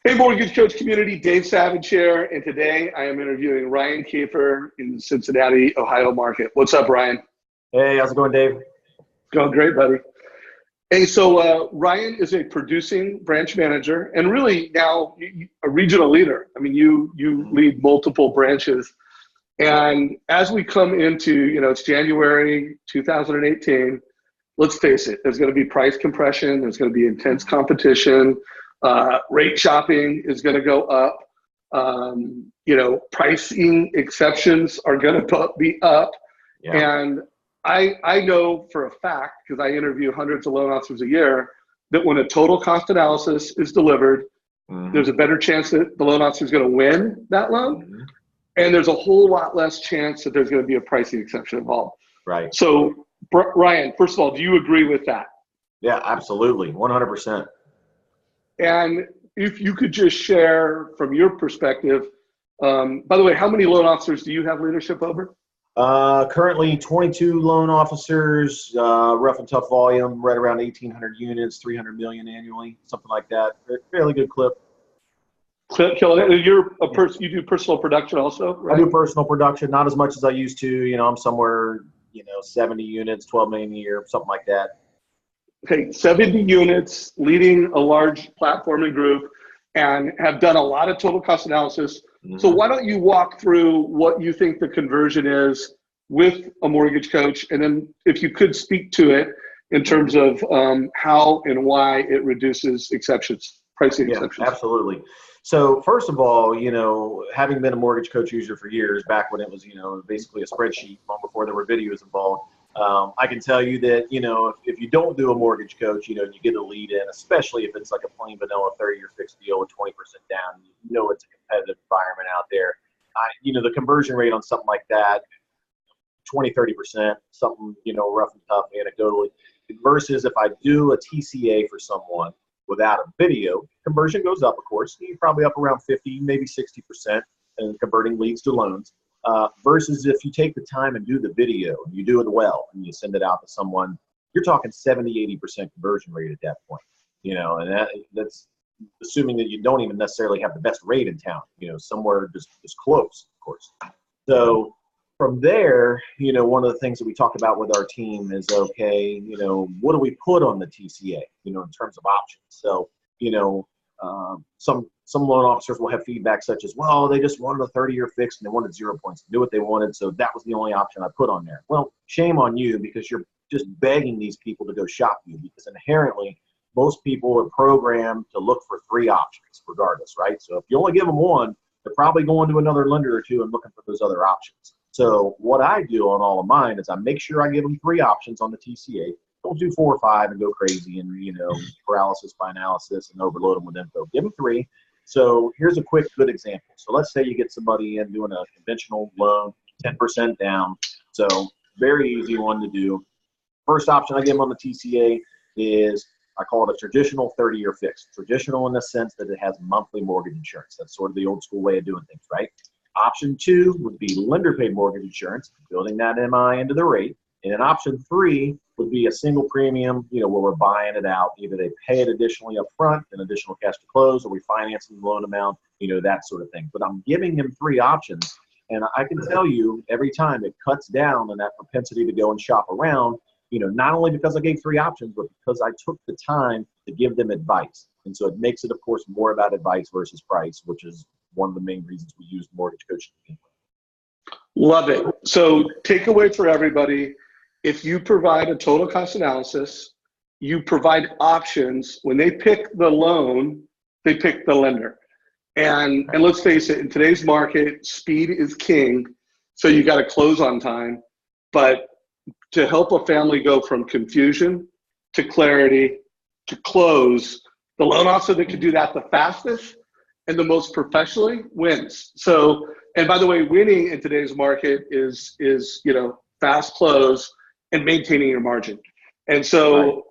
Hey, Mortgage Coach community, Dave Savage here, and today I am interviewing Ryan Kiefer in the Cincinnati, Ohio market. What's up, Ryan? Hey, how's it going, Dave? Going great, buddy. Hey, so Ryan is a producing branch manager and really now a regional leader. I mean, you lead multiple branches. And as we come into, it's January 2018, let's face it, there's going to be price compression, there's going to be intense competition, rate shopping is going to go up, pricing exceptions are going to be up. Yeah. And I know for a fact, because I interview hundreds of loan officers a year, that when a total cost analysis is delivered, there's a better chance that the loan officer is going to win that loan. And there's a whole lot less chance that there's going to be a pricing exception involved. Right. So, Ryan, first of all, do you agree with that? Yeah, absolutely. 100%. And if you could just share from your perspective, by the way, how many loan officers do you have leadership over? Currently 22 loan officers, rough and tough volume, right around 1,800 units, 300 million annually, something like that. Fairly good clip. You're a person. You do personal production also, right? I do personal production, not as much as I used to. I'm somewhere, 70 units, 12 million a year, something like that. Okay, 70 units, leading a large platform and group, and have done a lot of total cost analysis. So why don't you walk through what you think the conversion is with a mortgage coach, and then if you could speak to it in terms of how and why it reduces exceptions, pricing exceptions. Absolutely. So first of all, having been a mortgage coach user for years, back when it was, basically a spreadsheet, long before there were videos involved, I can tell you that, if you don't do a mortgage coach, you get a lead in, especially if it's like a plain vanilla 30-year fixed deal with 20% down, it's a competitive environment out there. The conversion rate on something like that, 20, 30%, something, rough and tough anecdotally, versus if I do a TCA for someone without a video, conversion goes up, of course. You're probably up around 50, maybe 60%, and converting leads to loans. Versus if you take the time and do the video and you do it well and you send it out to someone, you're talking 70, 80% conversion rate at that point. And that's assuming that you don't even necessarily have the best rate in town, somewhere just close, of course. So from there, one of the things that we talk about with our team is, okay, what do we put on the TCA, in terms of options? So, some loan officers will have feedback such as, well, they just wanted a 30-year fix and they wanted 0 points to do what they wanted, so that was the only option I put on there. Well, shame on you, because you're just begging these people to go shop you, because inherently most people are programmed to look for 3 options regardless, right? So if you only give them one, they're probably going to another lender or 2 and looking for those other options. So what I do on all of mine is I make sure I give them 3 options on the TCA. Don't do 4 or 5 and go crazy and, paralysis by analysis and overload them with info. Give them 3. So here's a quick good example. So let's say you get somebody in doing a conventional loan, 10% down. So very easy one to do. First option I give them on the TCA is, I call it a traditional 30-year fix. Traditional in the sense that it has monthly mortgage insurance. That's sort of the old school way of doing things, right? Option 2 would be lender-paid mortgage insurance, building that MI into the rate. And then option 3 would be a single premium, where we're buying it out. Either they pay it additionally up front, an additional cash to close, or we finance the loan amount, that sort of thing. But I'm giving them 3 options. And I can tell you every time it cuts down on that propensity to go and shop around, not only because I gave 3 options, but because I took the time to give them advice. And so it makes it, of course, more about advice versus price, which is one of the main reasons we use mortgage coaching. Love it. So takeaway for everybody, if you provide a total cost analysis, you provide options. When they pick the loan, they pick the lender. And let's face it, in today's market, speed is king. So you got to close on time. But to help a family go from confusion to clarity to close, the loan officer that can do that the fastest and the most professionally wins. So, and by the way, winning in today's market is fast close and maintaining your margin. And so,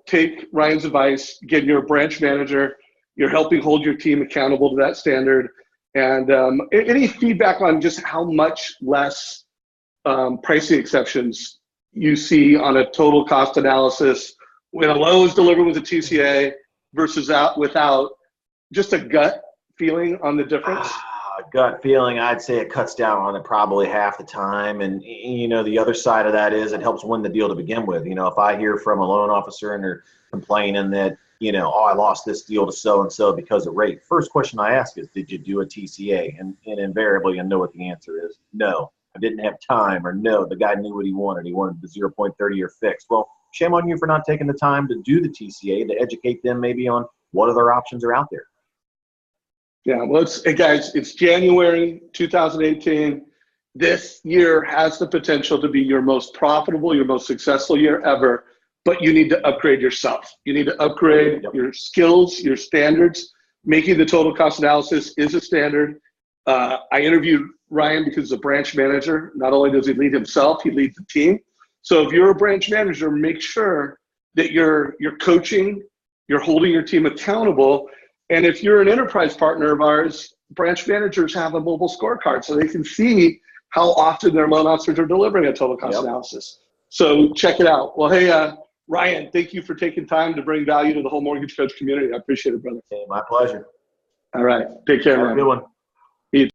take Ryan's advice, get your branch manager, you're helping hold your team accountable to that standard. And any feedback on just how much less pricing exceptions you see on a total cost analysis when a loan is delivered with a TCA versus out without, just a gut feeling on the difference? Gut feeling, I'd say it cuts down on it probably half the time. And, the other side of that is it helps win the deal to begin with. If I hear from a loan officer and they're complaining that, oh, I lost this deal to so-and-so because of rate. First question I ask is, did you do a TCA? And invariably, you know what the answer is. No, I didn't have time, or no, the guy knew what he wanted. He wanted the 0.30-year fix. Well, shame on you for not taking the time to do the TCA to educate them maybe on what other options are out there. Yeah, well, guys, it's January 2018. This year has the potential to be your most profitable, your most successful year ever, but you need to upgrade yourself. You need to upgrade your skills, your standards. Making the total cost analysis is a standard. I interviewed Ryan because he's a branch manager. Not only does he lead himself, he leads the team. So if you're a branch manager, make sure that you're coaching, you're holding your team accountable. And if you're an enterprise partner of ours, branch managers have a mobile scorecard so they can see how often their loan officers are delivering a total cost analysis. So check it out. Well, hey, Ryan, thank you for taking time to bring value to the whole mortgage coach community. I appreciate it, brother. Hey, my pleasure. All right. Take care, man. Have a good one.